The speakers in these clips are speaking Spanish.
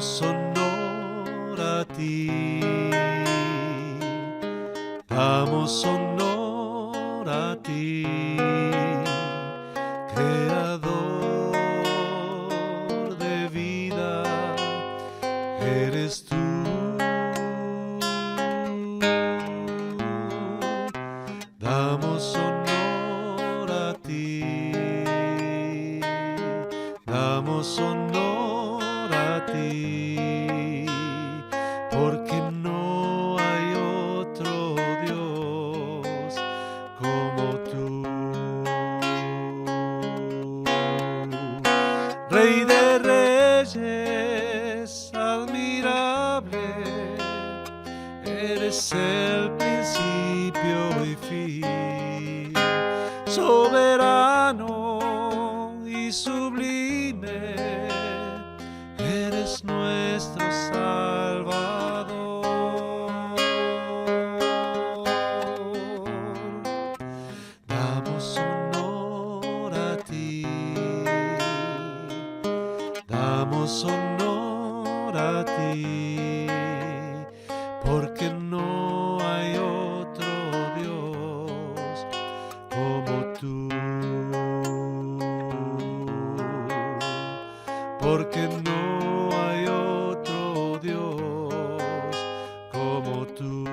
Damos honor a ti, damos honor a ti, creador de vida, eres tú. Damos honor a ti, damos honor a ti, porque no hay otro Dios como tú. Rey de reyes, admirable, eres el principio y fin, soberano y sublime, eres nuestro Salvador. Damos honor a ti, damos honor a ti, porque no hay otro Dios como tú. Porque no hay otro Dios como tú.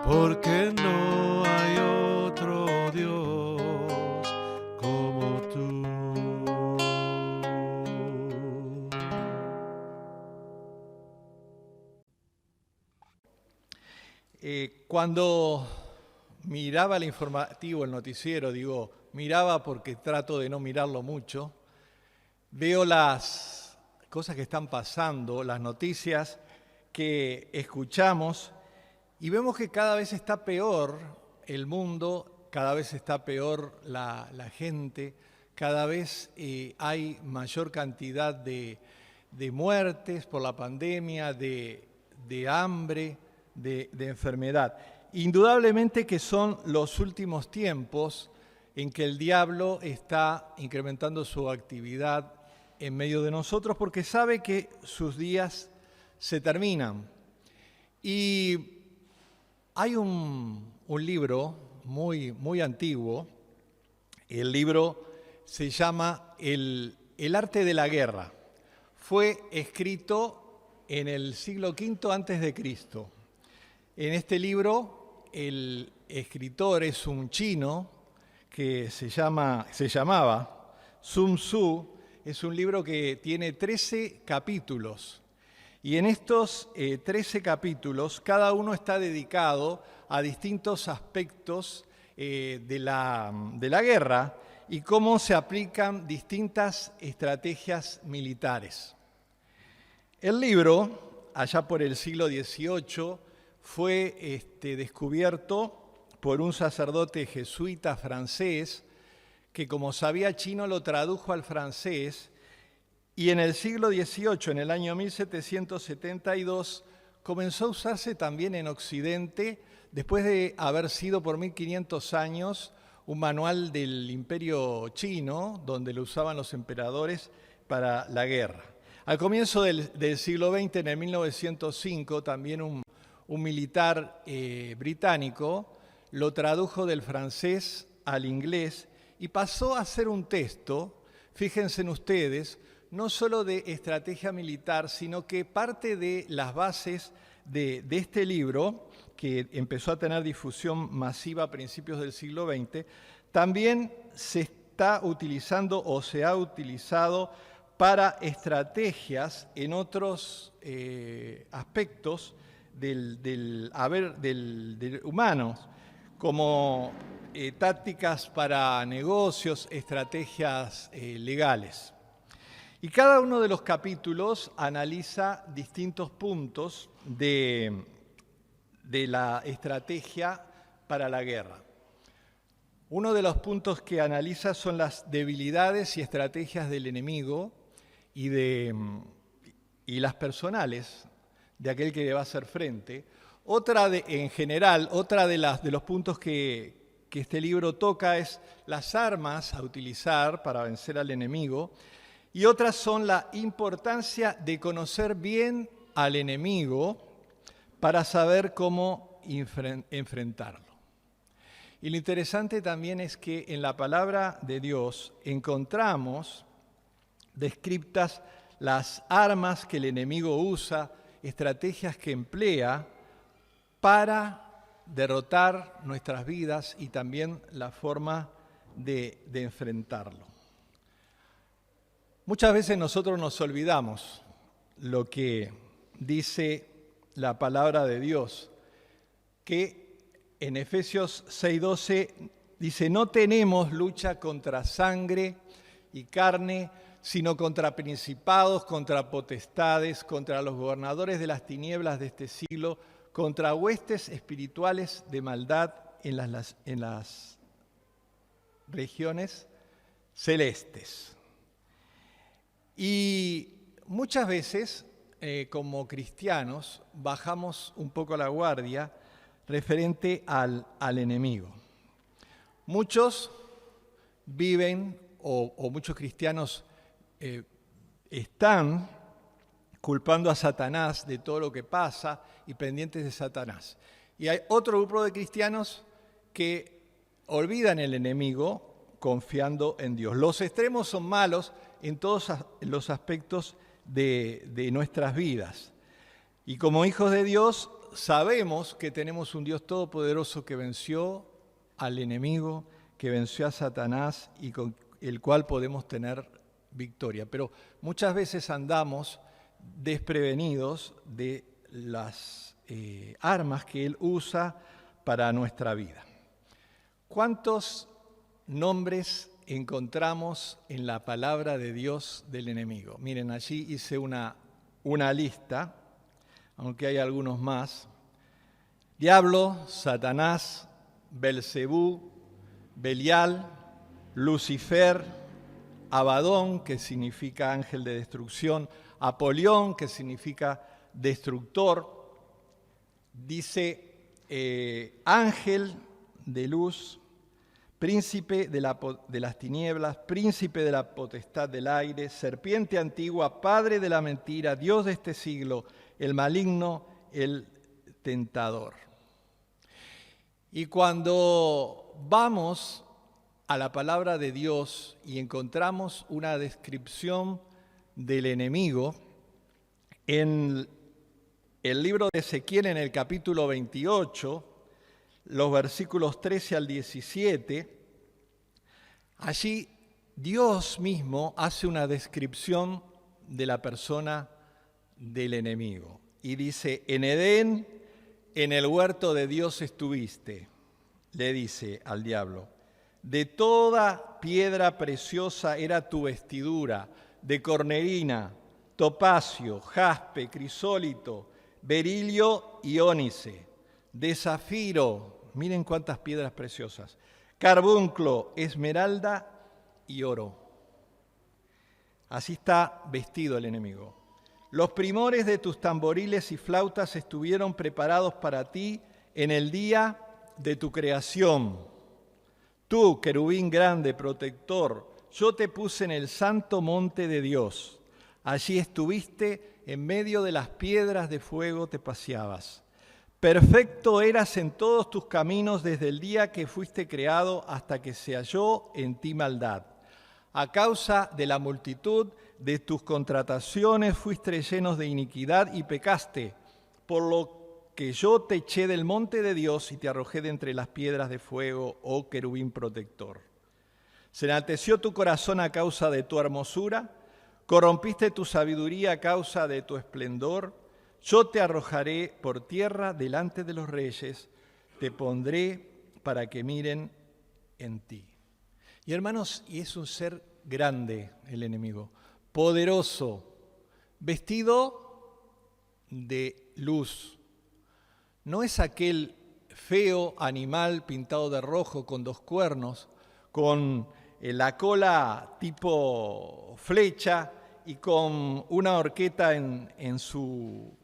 Porque no hay otro Dios como tú. Cuando miraba el informativo, el noticiero, miraba porque trato de no mirarlo mucho, veo las cosas que están pasando, las noticias que escuchamos y vemos que cada vez está peor el mundo, cada vez está peor la gente, cada vez hay mayor cantidad de muertes por la pandemia, de hambre, de enfermedad. Indudablemente que son los últimos tiempos en que el diablo está incrementando su actividad en medio de nosotros porque sabe que sus días se terminan. Y hay un libro muy antiguo, el libro se llama El arte de la guerra. Fue escrito en el siglo V antes de Cristo. En este libro, el escritor es un chino que se llamaba Sun Tzu. Es un libro que tiene 13 capítulos. Y en estos 13 capítulos, cada uno está dedicado a distintos aspectos de la guerra y cómo se aplican distintas estrategias militares. El libro, allá por el siglo XVIII, fue descubierto por un sacerdote jesuita francés que, como sabía chino, lo tradujo al francés y en el siglo XVIII, en el año 1772, comenzó a usarse también en Occidente después de haber sido por 1500 años un manual del Imperio Chino donde lo usaban los emperadores para la guerra. Al comienzo del siglo XX, en el 1905, también un militar británico lo tradujo del francés al inglés y pasó a ser un texto, fíjense en ustedes, no solo de estrategia militar, sino que parte de las bases de este libro, que empezó a tener difusión masiva a principios del siglo XX, también se está utilizando o se ha utilizado para estrategias en otros aspectos del humanos, como tácticas para negocios, estrategias legales. Y cada uno de los capítulos analiza distintos puntos de la estrategia para la guerra. Uno de los puntos que analiza son las debilidades y estrategias del enemigo y las personales de aquel que le va a hacer frente. Otra de los puntos que este libro toca es las armas a utilizar para vencer al enemigo. Y otras son la importancia de conocer bien al enemigo para saber cómo enfrentarlo. Y lo interesante también es que en la palabra de Dios encontramos descritas las armas que el enemigo usa, estrategias que emplea para derrotar nuestras vidas y también la forma de enfrentarlo. Muchas veces nosotros nos olvidamos lo que dice la palabra de Dios, que en Efesios 6:12 dice: no tenemos lucha contra sangre y carne, sino contra principados, contra potestades, contra los gobernadores de las tinieblas de este siglo, contra huestes espirituales de maldad en las regiones celestes. Y muchas veces, como cristianos, bajamos un poco la guardia referente al enemigo. Muchos viven, o muchos cristianos están culpando a Satanás de todo lo que pasa y pendientes de Satanás. Y hay otro grupo de cristianos que olvidan el enemigo confiando en Dios. Los extremos son malos en todos los aspectos de nuestras vidas. Y como hijos de Dios sabemos que tenemos un Dios todopoderoso que venció al enemigo, que venció a Satanás y con el cual podemos tener victoria. Pero muchas veces andamos desprevenidos de las armas que Él usa para nuestra vida. ¿Cuántos nombres encontramos en la palabra de Dios del enemigo? Miren, allí hice una lista, aunque hay algunos más. Diablo, Satanás, Belcebú, Belial, Lucifer, Abadón, que significa ángel de destrucción, Apolión, que significa destructor, dice ángel de luz, príncipe de las tinieblas, príncipe de la potestad del aire, serpiente antigua, padre de la mentira, Dios de este siglo, el maligno, el tentador. Y cuando vamos a la palabra de Dios y encontramos una descripción del enemigo, en el libro de Ezequiel, en el capítulo 28, los versículos 13 al 17, allí Dios mismo hace una descripción de la persona del enemigo. Y dice: en Edén, en el huerto de Dios estuviste, le dice al diablo. De toda piedra preciosa era tu vestidura, de cornerina, topacio, jaspe, crisólito, berilio y ónice, de zafiro, miren cuántas piedras preciosas, carbunclo, esmeralda y oro. Así está vestido el enemigo. Los primores de tus tamboriles y flautas estuvieron preparados para ti en el día de tu creación. Tú, querubín grande, protector, yo te puse en el santo monte de Dios. Allí estuviste, en medio de las piedras de fuego te paseabas. Perfecto eras en todos tus caminos desde el día que fuiste creado hasta que se halló en ti maldad. A causa de la multitud de tus contrataciones fuiste llenos de iniquidad y pecaste, por lo que yo te eché del monte de Dios y te arrojé de entre las piedras de fuego, oh querubín protector. Se enalteció tu corazón a causa de tu hermosura, corrompiste tu sabiduría a causa de tu esplendor. Yo te arrojaré por tierra delante de los reyes, te pondré para que miren en ti. Y hermanos, y es un ser grande el enemigo, poderoso, vestido de luz. No es aquel feo animal pintado de rojo con dos cuernos, con la cola tipo flecha y con una horqueta en su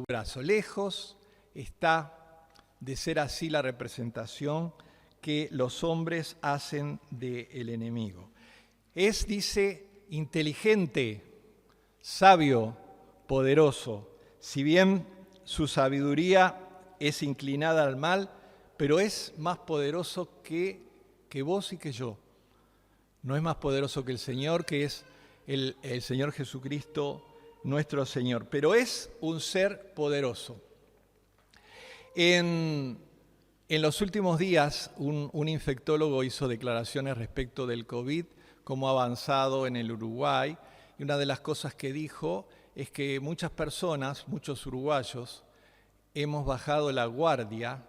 brazo. Lejos está de ser así la representación que los hombres hacen del enemigo. Es, dice inteligente, sabio, poderoso. Si bien su sabiduría es inclinada al mal, pero es más poderoso que vos y que yo. No es más poderoso que el Señor, que es el Señor Jesucristo, nuestro Señor. Pero es un ser poderoso. En los últimos días, un infectólogo hizo declaraciones respecto del COVID, cómo ha avanzado en el Uruguay, y una de las cosas que dijo es que muchas personas, muchos uruguayos, hemos bajado la guardia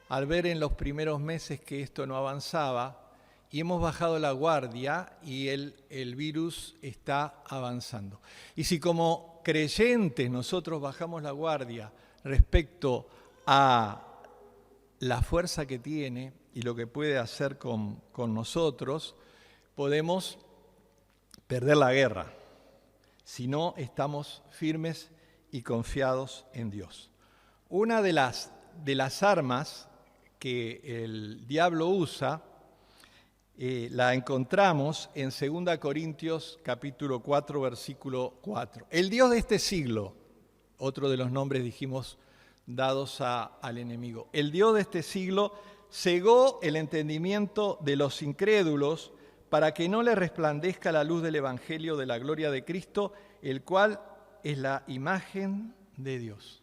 al ver en los primeros meses que esto no avanzaba, y hemos bajado la guardia y el virus está avanzando. Y si como creyentes nosotros bajamos la guardia respecto a la fuerza que tiene y lo que puede hacer con nosotros, podemos perder la guerra si no estamos firmes y confiados en Dios. Una de las armas que el diablo usa la encontramos en 2 Corintios capítulo 4, versículo 4. El Dios de este siglo, otro de los nombres dijimos dados al enemigo. El Dios de este siglo cegó el entendimiento de los incrédulos para que no le resplandezca la luz del Evangelio de la gloria de Cristo, el cual es la imagen de Dios.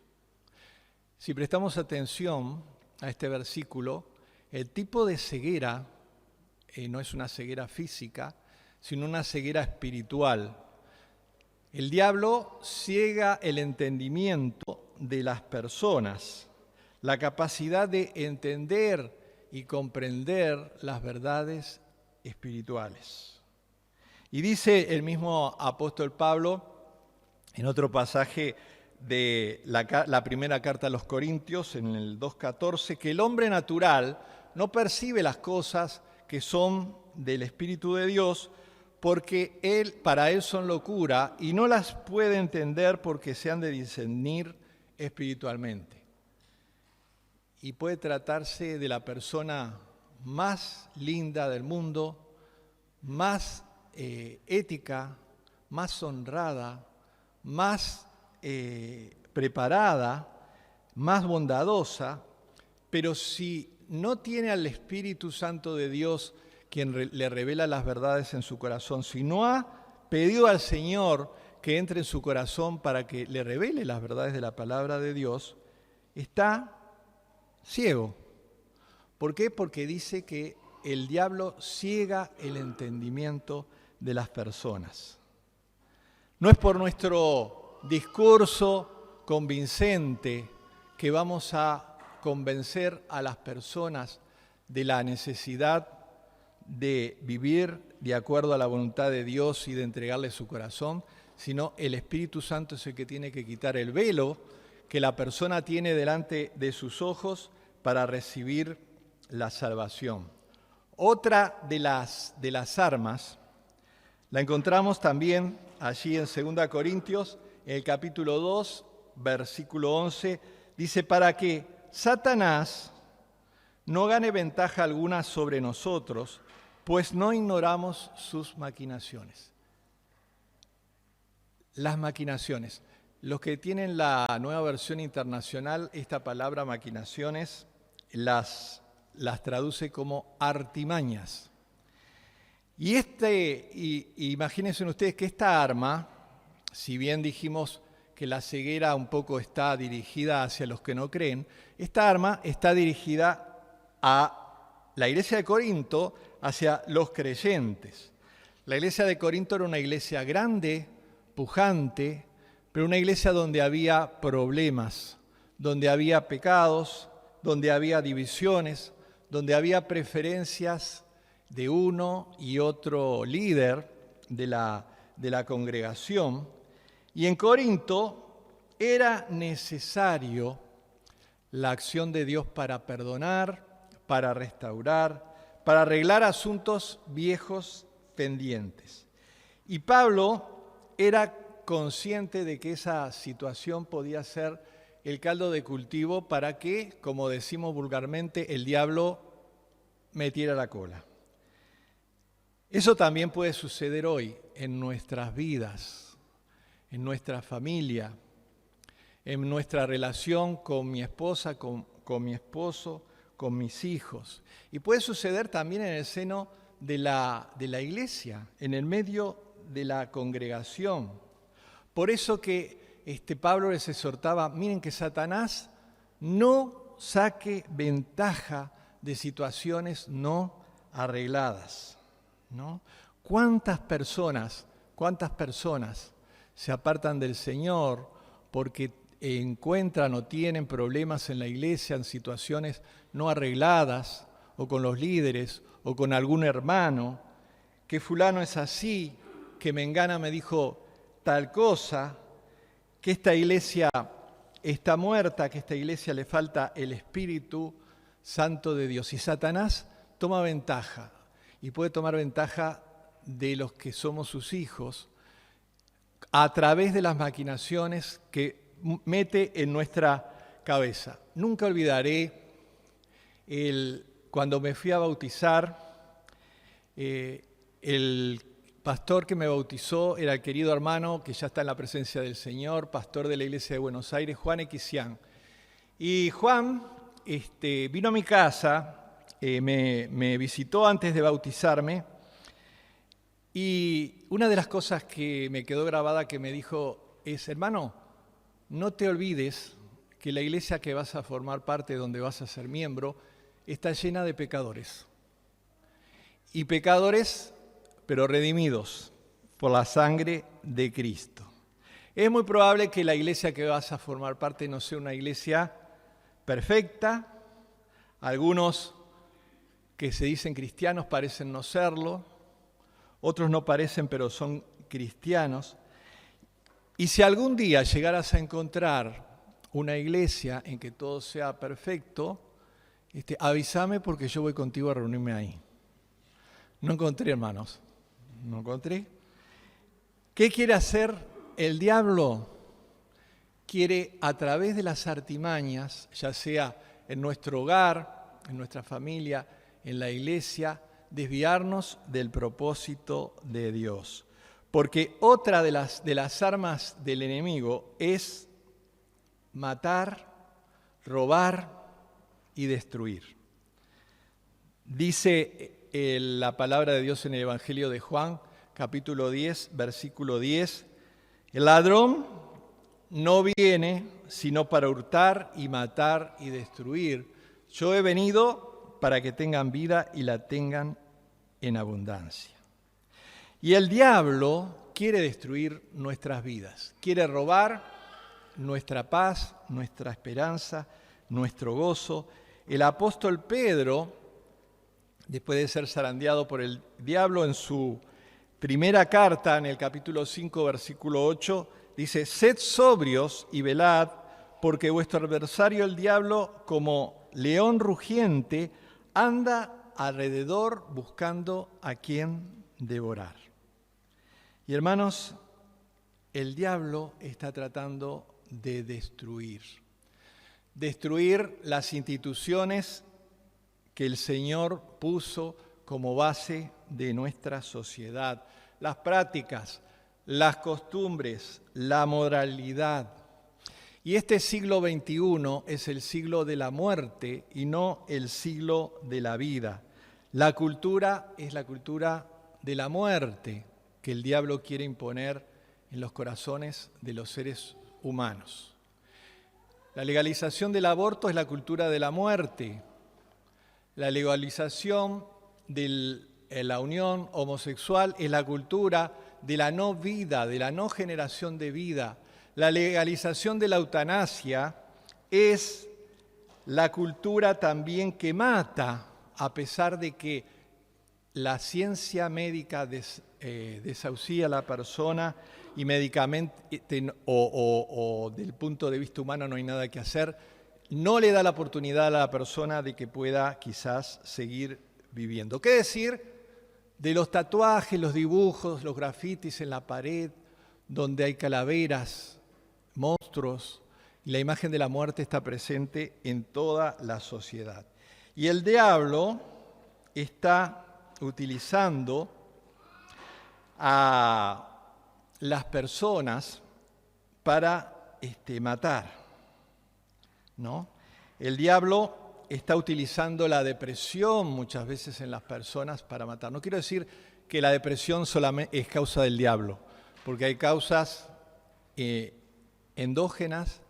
Si prestamos atención a este versículo, el tipo de ceguera no es una ceguera física, sino una ceguera espiritual. El diablo ciega el entendimiento de las personas, la capacidad de entender y comprender las verdades espirituales. Y dice el mismo apóstol Pablo en otro pasaje de la primera carta a los Corintios, en el 2:14, que el hombre natural no percibe las cosas que son del Espíritu de Dios, porque para él son locura y no las puede entender porque se han de discernir espiritualmente. Y puede tratarse de la persona más linda del mundo, más ética, más honrada, más preparada, más bondadosa, pero si no tiene al Espíritu Santo de Dios quien le revela las verdades en su corazón, si no ha pedido al Señor que entre en su corazón para que le revele las verdades de la palabra de Dios, está ciego. ¿Por qué? Porque dice que el diablo ciega el entendimiento de las personas. No es por nuestro discurso convincente que vamos a convencer a las personas de la necesidad de vivir de acuerdo a la voluntad de Dios y de entregarle su corazón, sino el Espíritu Santo es el que tiene que quitar el velo que la persona tiene delante de sus ojos para recibir la salvación. Otra de las armas la encontramos también allí en 2 Corintios, en el capítulo 2, versículo 11, dice, para que Satanás no gane ventaja alguna sobre nosotros, pues no ignoramos sus maquinaciones. Las maquinaciones. Los que tienen la nueva versión internacional, esta palabra maquinaciones las traduce como artimañas. Y imagínense ustedes que esta arma, si bien dijimos que la ceguera un poco está dirigida hacia los que no creen, esta arma está dirigida a la iglesia de Corinto, hacia los creyentes. La iglesia de Corinto era una iglesia grande, pujante, pero una iglesia donde había problemas, donde había pecados, donde había divisiones, donde había preferencias de uno y otro líder de la congregación. Y en Corinto era necesario la acción de Dios para perdonar, para restaurar, para arreglar asuntos viejos pendientes. Y Pablo era consciente de que esa situación podía ser el caldo de cultivo para que, como decimos vulgarmente, el diablo metiera la cola. Eso también puede suceder hoy. en nuestras vidas, en nuestra familia, en nuestra relación con mi esposa, con mi esposo, con mis hijos. Y puede suceder también en el seno de la iglesia, en el medio de la congregación. Por eso que Pablo les exhortaba, miren que Satanás no saque ventaja de situaciones no arregladas, ¿no? ¿Cuántas personas se apartan del Señor porque encuentran o tienen problemas en la iglesia, en situaciones no arregladas, o con los líderes, o con algún hermano, que fulano es así, que mengana me dijo tal cosa, que esta iglesia está muerta, que a esta iglesia le falta el Espíritu Santo de Dios? Y Satanás toma ventaja, y puede tomar ventaja de los que somos sus hijos, a través de las maquinaciones que mete en nuestra cabeza. Nunca olvidaré cuando me fui a bautizar, el pastor que me bautizó era el querido hermano que ya está en la presencia del Señor, pastor de la iglesia de Buenos Aires, Juan Equisián. Y Juan vino a mi casa, me visitó antes de bautizarme, y una de las cosas que me quedó grabada que me dijo es: hermano, no te olvides que la iglesia que vas a formar parte, donde vas a ser miembro, está llena de pecadores. Y pecadores, pero redimidos por la sangre de Cristo. Es muy probable que la iglesia que vas a formar parte no sea una iglesia perfecta. Algunos que se dicen cristianos parecen no serlo. Otros no parecen, pero son cristianos. Y si algún día llegaras a encontrar una iglesia en que todo sea perfecto, avísame porque yo voy contigo a reunirme ahí. No encontré, hermanos, no encontré. ¿Qué quiere hacer el diablo? Quiere, a través de las artimañas, ya sea en nuestro hogar, en nuestra familia, en la iglesia, desviarnos del propósito de Dios. Porque otra de las armas del enemigo es matar, robar y destruir. Dice la palabra de Dios en el Evangelio de Juan, capítulo 10, versículo 10, el ladrón no viene sino para hurtar y matar y destruir. Yo he venido para que tengan vida y la tengan en abundancia. Y el diablo quiere destruir nuestras vidas, quiere robar nuestra paz, nuestra esperanza, nuestro gozo. El apóstol Pedro, después de ser zarandeado por el diablo, en su primera carta, en el capítulo 5, versículo 8, dice: sed sobrios y velad, porque vuestro adversario el diablo, como león rugiente, anda alrededor buscando a quien devorar. Y hermanos, el diablo está tratando de destruir las instituciones que el Señor puso como base de nuestra sociedad, las prácticas, las costumbres, la moralidad. Y este siglo XXI es el siglo de la muerte y no el siglo de la vida. La cultura es la cultura de la muerte que el diablo quiere imponer en los corazones de los seres humanos. La legalización del aborto es la cultura de la muerte. La legalización de la unión homosexual es la cultura de la no vida, de la no generación de vida. La legalización de la eutanasia es la cultura también que mata, a pesar de que la ciencia médica desahucia a la persona y médicamente o del punto de vista humano no hay nada que hacer, no le da la oportunidad a la persona de que pueda quizás seguir viviendo. ¿Qué decir de los tatuajes, los dibujos, los grafitis en la pared, donde hay calaveras, monstruos, y la imagen de la muerte está presente en toda la sociedad? Y el diablo está utilizando a las personas para matar, ¿no? El diablo está utilizando la depresión muchas veces en las personas para matar. No quiero decir que la depresión solamente es causa del diablo, porque hay causas endógenas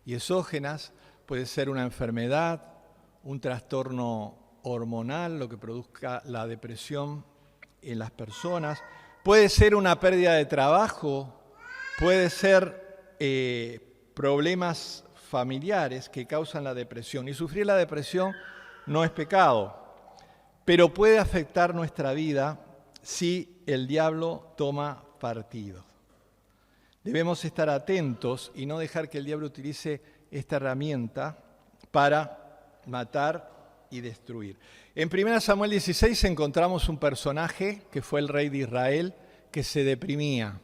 y exógenas. Puede ser una enfermedad, un trastorno hormonal, lo que produzca la depresión en las personas. Puede ser una pérdida de trabajo, puede ser problemas familiares que causan la depresión. Y sufrir la depresión no es pecado, pero puede afectar nuestra vida si el diablo toma partido. Debemos estar atentos y no dejar que el diablo utilice esta herramienta para matar y destruir. En 1 Samuel 16 encontramos un personaje que fue el rey de Israel que se deprimía.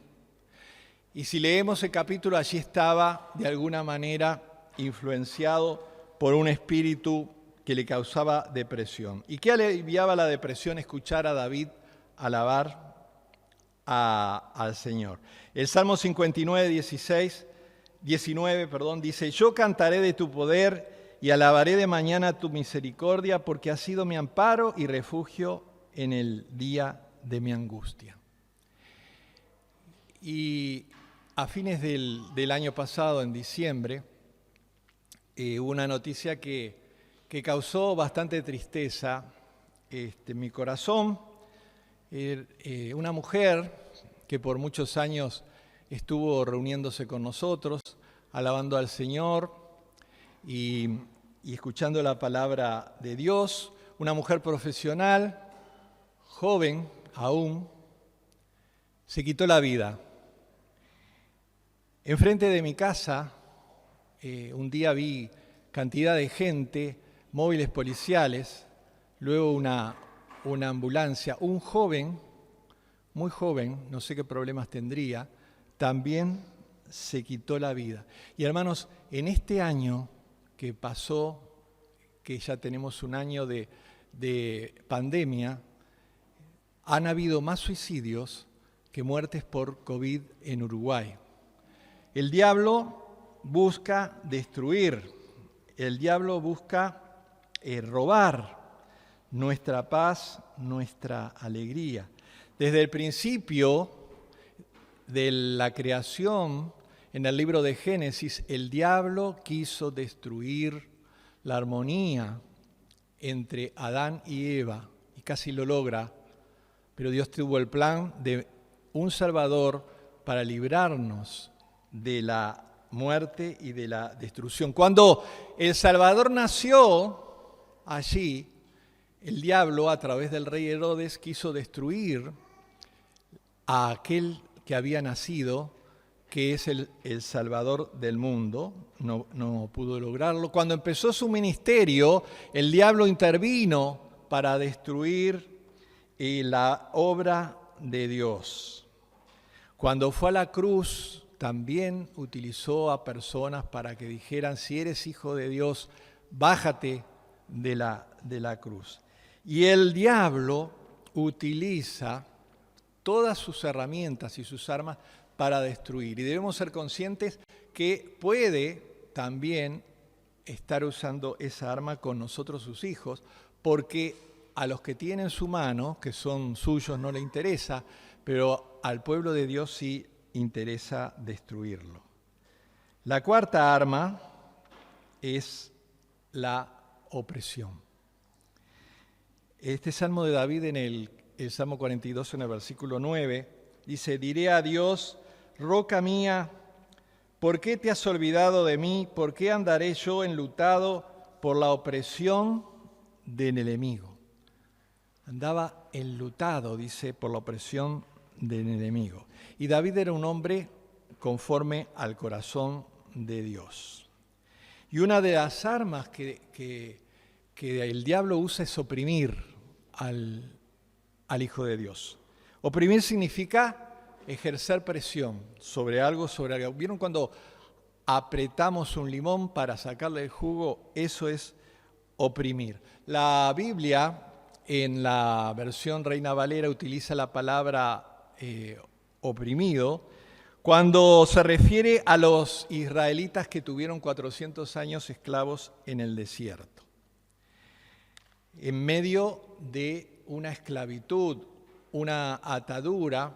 Y si leemos el capítulo, allí estaba de alguna manera influenciado por un espíritu que le causaba depresión. ¿Y qué aliviaba la depresión? Escuchar a David alabar al Señor. El Salmo 59, 19, dice: yo cantaré de tu poder y alabaré de mañana tu misericordia, porque has sido mi amparo y refugio en el día de mi angustia. Y a fines del año pasado, en diciembre, hubo una noticia que causó bastante tristeza en mi corazón. Una mujer que por muchos años estuvo reuniéndose con nosotros, alabando al Señor y escuchando la palabra de Dios, una mujer profesional, joven aún, se quitó la vida. Enfrente de mi casa, un día vi cantidad de gente, móviles policiales, luego una ambulancia, un joven, muy joven, no sé qué problemas tendría, también se quitó la vida. Y hermanos, en este año que pasó, que ya tenemos un año de pandemia, han habido más suicidios que muertes por COVID en Uruguay. El diablo busca destruir, el diablo busca robar nuestra paz, nuestra alegría. Desde el principio de la creación, en el libro de Génesis, el diablo quiso destruir la armonía entre Adán y Eva, y casi lo logra, pero Dios tuvo el plan de un Salvador para librarnos de la muerte y de la destrucción. Cuando el Salvador nació allí, el diablo, a través del rey Herodes, quiso destruir a aquel que había nacido, que es el Salvador del mundo. No pudo lograrlo. Cuando empezó su ministerio, el diablo intervino para destruir la obra de Dios. Cuando fue a la cruz, también utilizó a personas para que dijeran: si eres hijo de Dios, bájate de la cruz. Y el diablo utiliza todas sus herramientas y sus armas para destruir. Y debemos ser conscientes que puede también estar usando esa arma con nosotros, sus hijos, porque a los que tienen su mano, que son suyos, no le interesa, pero al pueblo de Dios sí interesa destruirlo. La cuarta arma es la opresión. Este salmo de David, en el Salmo 42, en el versículo 9, dice: diré a Dios, roca mía, ¿por qué te has olvidado de mí? ¿Por qué andaré yo enlutado por la opresión del enemigo? Andaba enlutado, dice, por la opresión del enemigo. Y David era un hombre conforme al corazón de Dios. Y una de las armas que el diablo usa es oprimir al Hijo de Dios. Oprimir significa ejercer presión sobre algo. ¿Vieron cuando apretamos un limón para sacarle el jugo? Eso es oprimir. La Biblia, en la versión Reina Valera, utiliza la palabra oprimido, cuando se refiere a los israelitas que tuvieron 400 años esclavos en el desierto, en medio de una esclavitud, una atadura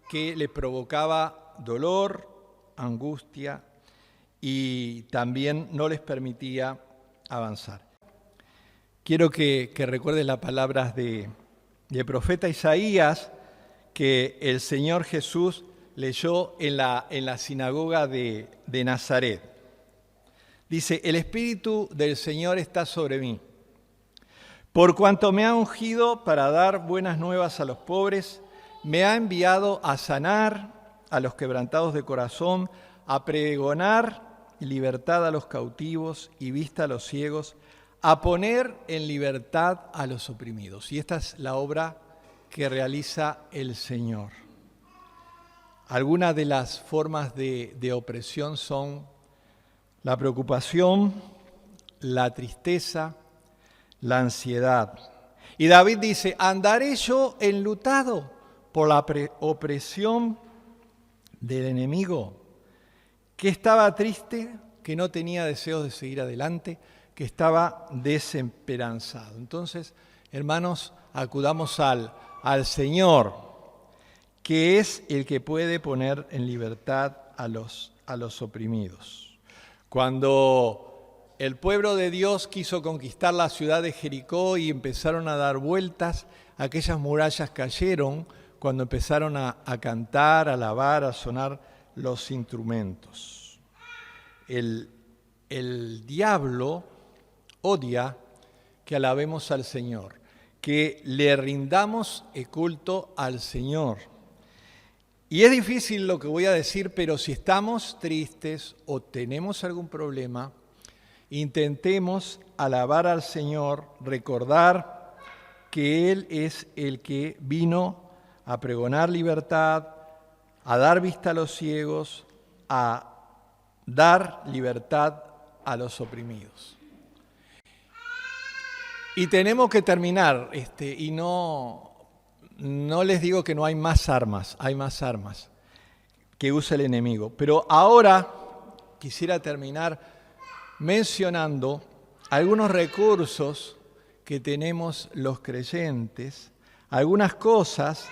que les provocaba dolor, angustia y también no les permitía avanzar. Quiero que recuerdes las palabras del profeta Isaías que el Señor Jesús leyó en la sinagoga de Nazaret. Dice: el Espíritu del Señor está sobre mí, por cuanto me ha ungido para dar buenas nuevas a los pobres, me ha enviado a sanar a los quebrantados de corazón, a pregonar libertad a los cautivos y vista a los ciegos, a poner en libertad a los oprimidos. Y esta es la obra que realiza el Señor. Algunas de las formas de opresión son la preocupación, la tristeza, la ansiedad. Y David dice: andaré yo enlutado por la opresión del enemigo, que estaba triste, que no tenía deseos de seguir adelante, que estaba desesperanzado. Entonces, hermanos, acudamos al Señor, que es el que puede poner en libertad a los oprimidos. Cuando el pueblo de Dios quiso conquistar la ciudad de Jericó y empezaron a dar vueltas, aquellas murallas cayeron cuando empezaron a cantar, a alabar, a sonar los instrumentos. El diablo odia que alabemos al Señor, que le rindamos el culto al Señor. Y es difícil lo que voy a decir, pero si estamos tristes o tenemos algún problema, intentemos alabar al Señor, recordar que Él es el que vino a pregonar libertad, a dar vista a los ciegos, a dar libertad a los oprimidos. Y tenemos que terminar, y no les digo que no hay más armas que usa el enemigo. Pero ahora quisiera terminar mencionando algunos recursos que tenemos los creyentes, algunas cosas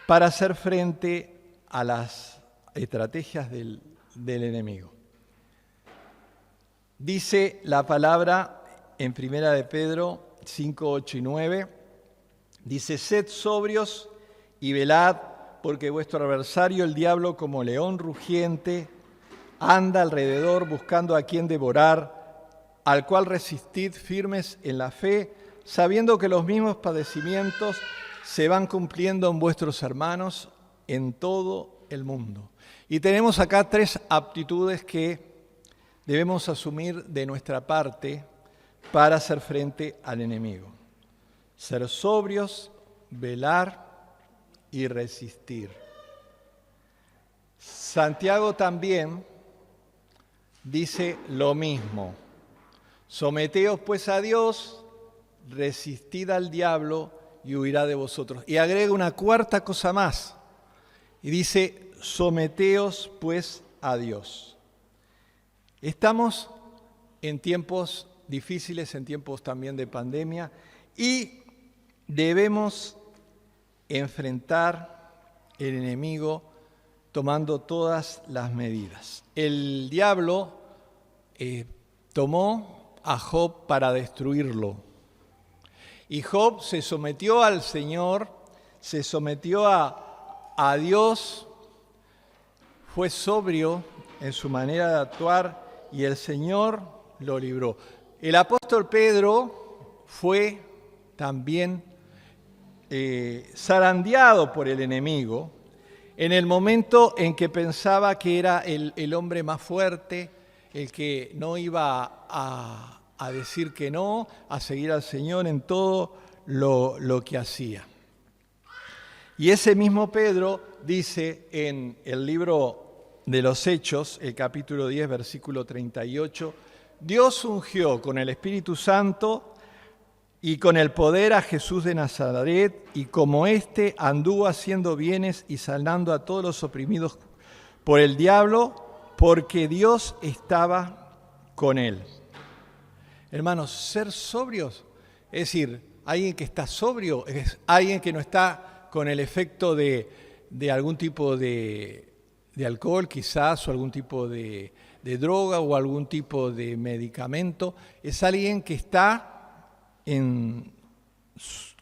para hacer frente a las estrategias del enemigo. Dice la palabra en 1 de Pedro 5, 8 y 9, dice: sed sobrios y velad, porque vuestro adversario el diablo, como león rugiente, anda alrededor buscando a quien devorar, al cual resistid firmes en la fe, sabiendo que los mismos padecimientos se van cumpliendo en vuestros hermanos en todo el mundo. Y tenemos acá 3 aptitudes que debemos asumir de nuestra parte para hacer frente al enemigo: ser sobrios, velar y resistir. Santiago también dice lo mismo: someteos pues a Dios, resistid al diablo y huirá de vosotros. Y agrega una 4ª cosa más, y dice: someteos pues a Dios. Estamos en tiempos difíciles, en tiempos también de pandemia, y debemos enfrentar el enemigo tomando todas las medidas. El diablo tomó a Job para destruirlo. Y Job se sometió al Señor, se sometió a Dios, fue sobrio en su manera de actuar y el Señor lo libró. El apóstol Pedro fue también zarandeado por el enemigo en el momento en que pensaba que era el hombre más fuerte, el que no iba a decir que no, a seguir al Señor en todo lo que hacía. Y ese mismo Pedro dice en el libro de los Hechos, el capítulo 10, versículo 38, Dios ungió con el Espíritu Santo y con el poder a Jesús de Nazaret, y como éste anduvo haciendo bienes y sanando a todos los oprimidos por el diablo, porque Dios estaba con él. Hermanos, ser sobrios, es decir, alguien que está sobrio, es alguien que no está con el efecto de algún tipo de alcohol quizás, o algún tipo de droga, o algún tipo de medicamento. Es alguien que está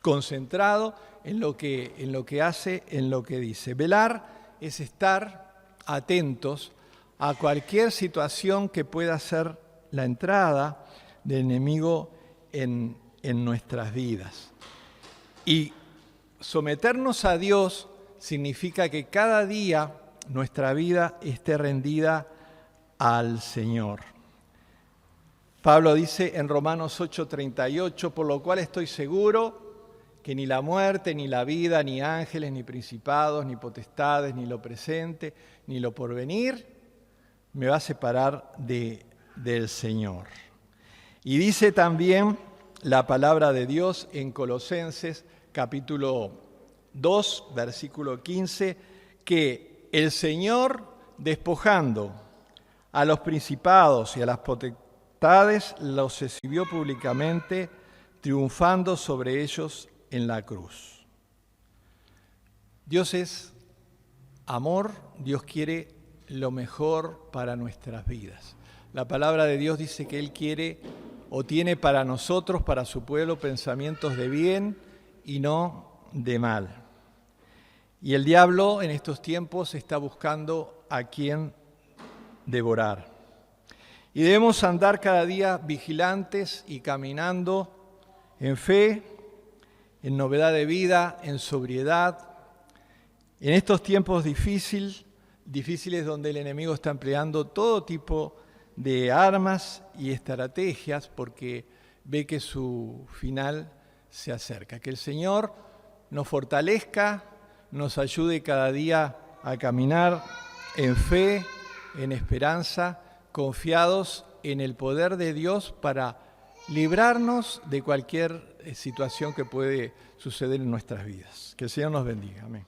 concentrado en lo que hace, en lo que dice. Velar es estar atentos a cualquier situación que pueda ser la entrada del enemigo en nuestras vidas. Y someternos a Dios significa que cada día nuestra vida esté rendida al Señor. Pablo dice en Romanos 8:38, por lo cual estoy seguro que ni la muerte, ni la vida, ni ángeles, ni principados, ni potestades, ni lo presente, ni lo porvenir, me va a separar del Señor. Y dice también la palabra de Dios en Colosenses capítulo 2, versículo 15, que el Señor, despojando a los principados y a las potestades, los exhibió públicamente, triunfando sobre ellos en la cruz. Dios es amor, Dios quiere lo mejor para nuestras vidas. La palabra de Dios dice que Él quiere o tiene para nosotros, para su pueblo, pensamientos de bien y no de mal. Y el diablo en estos tiempos está buscando a quien devorar. Y debemos andar cada día vigilantes y caminando en fe, en novedad de vida, en sobriedad. En estos tiempos difíciles donde el enemigo está empleando todo tipo de armas y estrategias porque ve que su final se acerca. Que el Señor nos fortalezca, nos ayude cada día a caminar en fe, en esperanza, confiados en el poder de Dios para librarnos de cualquier situación que puede suceder en nuestras vidas. Que el Señor nos bendiga. Amén.